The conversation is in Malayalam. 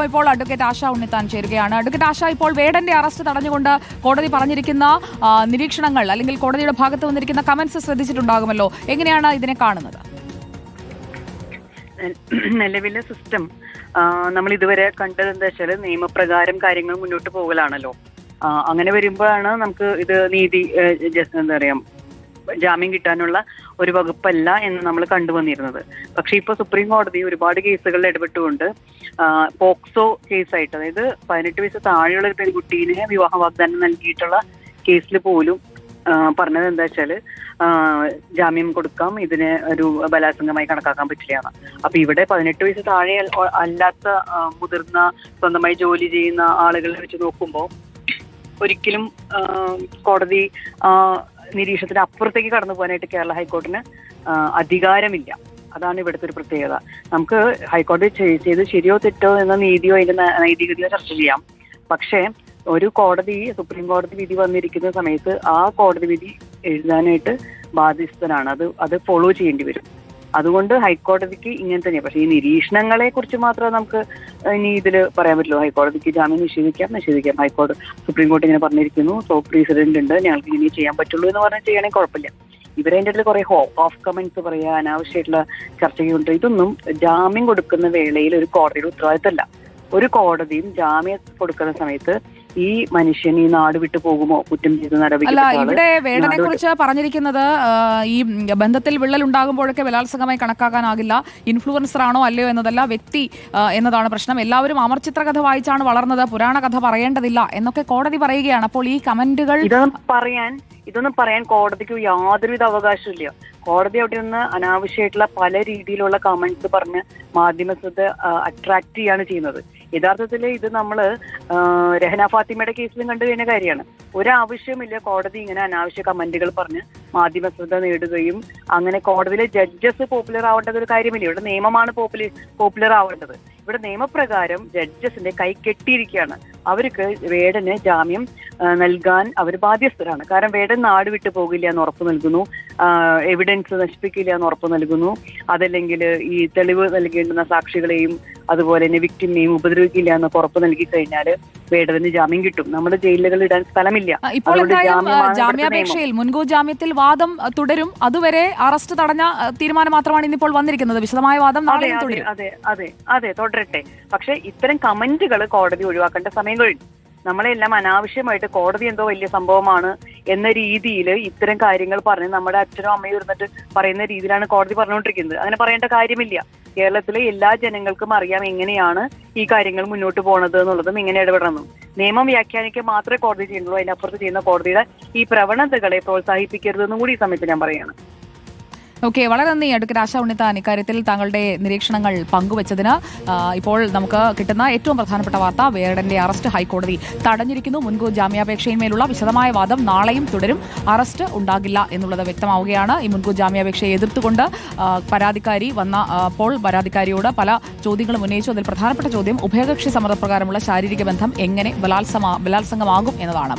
ഇപ്പോൾ അഡ്വക്കേറ്റ് ആശ ഉണ്ണിത്താൻ ചേരുകയാണ്. അഡ്വക്കേറ്റ് ആശ, ഇപ്പോൾ വേടന്റെ അറസ്റ്റ് തടഞ്ഞുകൊണ്ട് കോടതി പറഞ്ഞിരിക്കുന്ന നിരീക്ഷണങ്ങൾ അല്ലെങ്കിൽ കോടതിയുടെ ഭാഗത്ത് വന്നിരിക്കുന്ന കമന്റ്സ് ശ്രദ്ധിച്ചിട്ടുണ്ടാകുമല്ലോ, എങ്ങനെയാണ് ഇതിനെ കാണുന്നത്? നിലവിലെ സിസ്റ്റം നമ്മൾ ഇതുവരെ കണ്ടത് എന്താ വെച്ചാൽ നിയമപ്രകാരം കാര്യങ്ങൾ മുന്നോട്ട് പോകലാണല്ലോ. അങ്ങനെ വരുമ്പോഴാണ് നമുക്ക് ഇത് നീതി എന്താ പറയാ ജാമ്യം കിട്ടാനുള്ള ഒരു വകുപ്പല്ല എന്ന് നമ്മൾ കണ്ടുവന്നിരുന്നത്. പക്ഷെ ഇപ്പൊ സുപ്രീം കോടതി ഒരുപാട് കേസുകളിൽ ഇടപെട്ടുകൊണ്ട് പോക്സോ കേസായിട്ട്, അതായത് 18 വയസ്സ് താഴെയുള്ള ഒരു പെൺകുട്ടീനെ വിവാഹ വാഗ്ദാനം നൽകിയിട്ടുള്ള കേസിൽ പോലും പറഞ്ഞത് എന്താ വെച്ചാല് ജാമ്യം കൊടുക്കാം, ഇതിനെ ഒരു ബലാത്സംഗമായി കണക്കാക്കാൻ പറ്റില്ല. അപ്പൊ ഇവിടെ 18 വയസ്സ് താഴെ അല്ലാത്ത മുതിർന്ന സ്വന്തമായി ജോലി ചെയ്യുന്ന ആളുകളെ വെച്ച് നോക്കുമ്പോൾ ഒരിക്കലും കോടതി നിരീക്ഷണത്തിന് അപ്പുറത്തേക്ക് കടന്നു പോകാനായിട്ട് കേരള ഹൈക്കോടതിന് അധികാരമില്ല. അതാണ് ഇവിടുത്തെ ഒരു പ്രത്യേകത. നമുക്ക് ഹൈക്കോടതി ചെയ്ത് ശരിയോ തെറ്റോ എന്ന നീതിയോ അതിന്റെ നൈതികതയോ ചർച്ച ചെയ്യാം. പക്ഷേ ഒരു കോടതി, സുപ്രീം കോടതി വിധി വന്നിരിക്കുന്ന സമയത്ത് ആ കോടതി വിധി എഴുതാനായിട്ട് ബാധ്യസ്ഥനാണ്. അത് ഫോളോ ചെയ്യേണ്ടി വരും. അതുകൊണ്ട് ഹൈക്കോടതിക്ക് ഇങ്ങനെ തന്നെയാണ്. പക്ഷേ ഈ നിരീക്ഷണങ്ങളെ കുറിച്ച് മാത്രമേ നമുക്ക് ഇനി ഇതിൽ പറയാൻ പറ്റുള്ളൂ. ഹൈക്കോടതിക്ക് ജാമ്യം നിഷേധിക്കാം. ഹൈക്കോടതി സുപ്രീം കോടതി ഇങ്ങനെ പറഞ്ഞിരിക്കുന്നു, ടോപ്പ് പ്രസിഡന്റ് ഉണ്ട്, ഞങ്ങൾക്ക് ഇങ്ങനെ ചെയ്യാൻ പറ്റുള്ളൂ എന്ന് പറഞ്ഞാൽ ചെയ്യണമെങ്കിൽ കുഴപ്പമില്ല. ഇവരതിൻ്റെ ഇടയിൽ കുറെ ഓഫ് കമന്റ്സ് പറയുക, അനാവശ്യമായിട്ടുള്ള ചർച്ചകളുണ്ട്. ഇതൊന്നും ജാമ്യം കൊടുക്കുന്ന വേളയിൽ ഒരു കോടതിയുടെ ഉത്തരവാദിത്തമല്ല. ഒരു കോടതിയും ജാമ്യം കൊടുക്കുന്ന സമയത്ത് ഈ മനുഷ്യൻ ഈ നാട് വിട്ടു പോകുമോ, കുറ്റം ചെയ്ത് അല്ല, ഇവിടെ വേടനെ കുറിച്ച് പറഞ്ഞിരിക്കുന്നത് ഈ ബന്ധത്തിൽ വിള്ളൽ ഉണ്ടാകുമ്പോഴൊക്കെ ബലാത്സംഗമായി കണക്കാക്കാനാകില്ല, ഇൻഫ്ലുവൻസർ ആണോ അല്ലയോ എന്നതല്ല, വ്യക്തി എന്നതാണ് പ്രശ്നം. എല്ലാവരും അമർചിത്ര കഥ വായിച്ചാണ് വളർന്നത്, പുരാണ കഥ പറയേണ്ടതില്ല എന്നൊക്കെ കോടതി പറയുകയാണ്. അപ്പോൾ ഈ കമന്റുകൾ ഇതൊന്നും പറയാൻ കോടതിക്ക് യാതൊരുവിധ അവകാശമില്ല. കോടതി അവിടെ നിന്ന് അനാവശ്യമായിട്ടുള്ള പല രീതിയിലുള്ള കമന്റ്സ് പറഞ്ഞ് മാധ്യമ ശ്രദ്ധ അട്രാക്ട് ചെയ്യാണ് ചെയ്യുന്നത്. യഥാർത്ഥത്തിൽ ഇത് നമ്മള് രഹന ഫാത്തിമയുടെ കേസിലും കണ്ടു കഴിഞ്ഞ കാര്യമാണ്. ഒരാവശ്യമില്ല കോടതി ഇങ്ങനെ അനാവശ്യ കമന്റുകൾ പറഞ്ഞ് മാധ്യമ ശ്രദ്ധ നേടുകയും അങ്ങനെ കോടതിയിലെ ജഡ്ജസ് പോപ്പുലർ ആവേണ്ടത് ഒരു കാര്യമില്ല. ഇവിടെ നിയമമാണ് പോപ്പുലർ ആവേണ്ടത്. ഇവിടെ നിയമപ്രകാരം ജഡ്ജസിന്റെ കൈ കെട്ടിയിരിക്കുകയാണ്. അവർക്ക് വേടന് ജാമ്യം നൽകാൻ അവർ ബാധ്യസ്ഥരാണ്. കാരണം വേടൻ നാട് വിട്ടു പോകില്ല എന്ന് ഉറപ്പ് നൽകുന്നു, എവിഡൻസ് നശിപ്പിക്കില്ല എന്ന് ഉറപ്പ് നൽകുന്നു, അതല്ലെങ്കിൽ ഈ തെളിവ് നൽകേണ്ടുന്ന സാക്ഷികളെയും അതുപോലെ തന്നെ വിക്ടിമിനെയും ഉപദ്രവിക്കില്ല എന്ന് ഉറപ്പ് നൽകി കഴിഞ്ഞാൽ വേടന് ജാമ്യം കിട്ടും. നമ്മുടെ ജയിലുകളിൽ ഇടാൻ സ്ഥലമില്ല. ഇപ്പോൾ ജാമ്യാപേക്ഷയിൽ മുൻകൂർ ജാമ്യത്തിൽ വാദം തുടരും. അതുവരെ അറസ്റ്റ് തടഞ്ഞ തീരുമാനം മാത്രമാണ് ഇന്നിപ്പോൾ വന്നിരിക്കുന്നത്. വിശദമായ വാദം നാളെ തുടരും. അതെ തുടരട്ടെ. പക്ഷെ ഇത്തരം കമന്റുകൾ കോടതി ഒഴിവാക്കേണ്ട സമയം കഴിഞ്ഞു. നമ്മളെല്ലാം അനാവശ്യമായിട്ട് കോടതി എന്തോ വലിയ സംഭവമാണ് എന്ന രീതിയിൽ ഇത്തരം കാര്യങ്ങൾ പറഞ്ഞ് നമ്മുടെ അച്ഛനും അമ്മയും ഇരുന്നിട്ട് പറയുന്ന രീതിയിലാണ് കോടതി പറഞ്ഞുകൊണ്ടിരിക്കുന്നത്. അങ്ങനെ പറയേണ്ട കാര്യമില്ല. കേരളത്തിലെ എല്ലാ ജനങ്ങൾക്കും അറിയാം എങ്ങനെയാണ് ഈ കാര്യങ്ങൾ മുന്നോട്ട് പോകുന്നത് എന്നുള്ളതും എങ്ങനെ ഇടപെടണം. നിയമം വ്യാഖ്യാനിക്കുക മാത്രമേ കോടതി ചെയ്യുന്നുള്ളൂ. അതിനപ്പുറത്ത് ചെയ്യുന്ന കോടതിയുടെ ഈ പ്രവണതകളെ പ്രോത്സാഹിപ്പിക്കരുതെന്നും കൂടി ഈ സമയത്ത് ഞാൻ പറയുകയാണ്. ഓക്കെ, വളരെ നന്ദി അഡ്വക്കേറ്റ് ആശ ഉണ്ണിത്താൻ ഇക്കാര്യത്തിൽ താങ്കളുടെ നിരീക്ഷണങ്ങൾ പങ്കുവച്ചതിന്. ഇപ്പോൾ നമുക്ക് കിട്ടുന്ന ഏറ്റവും പ്രധാനപ്പെട്ട വാർത്ത, വേടന്റെ അറസ്റ്റ് ഹൈക്കോടതി തടഞ്ഞിരിക്കുന്നു. മുൻകൂർ ജാമ്യാപേക്ഷയിന്മേലുള്ള വിശദമായ വാദം നാളെയും തുടരും. അറസ്റ്റ് ഉണ്ടാകില്ല എന്നുള്ളത് വ്യക്തമാവുകയാണ്. ഈ മുൻകൂർ ജാമ്യാപേക്ഷയെ എതിർത്തുകൊണ്ട് പരാതിക്കാരി വന്നപ്പോൾ പരാതിക്കാരിയോട് പല ചോദ്യങ്ങളും ഉന്നയിച്ചു. അതിൽ പ്രധാനപ്പെട്ട ചോദ്യം ഉഭയകക്ഷി സമ്മതപ്രകാരമുള്ള ശാരീരിക ബന്ധം എങ്ങനെ ബലാത്സംഗമാകും എന്നതാണ്.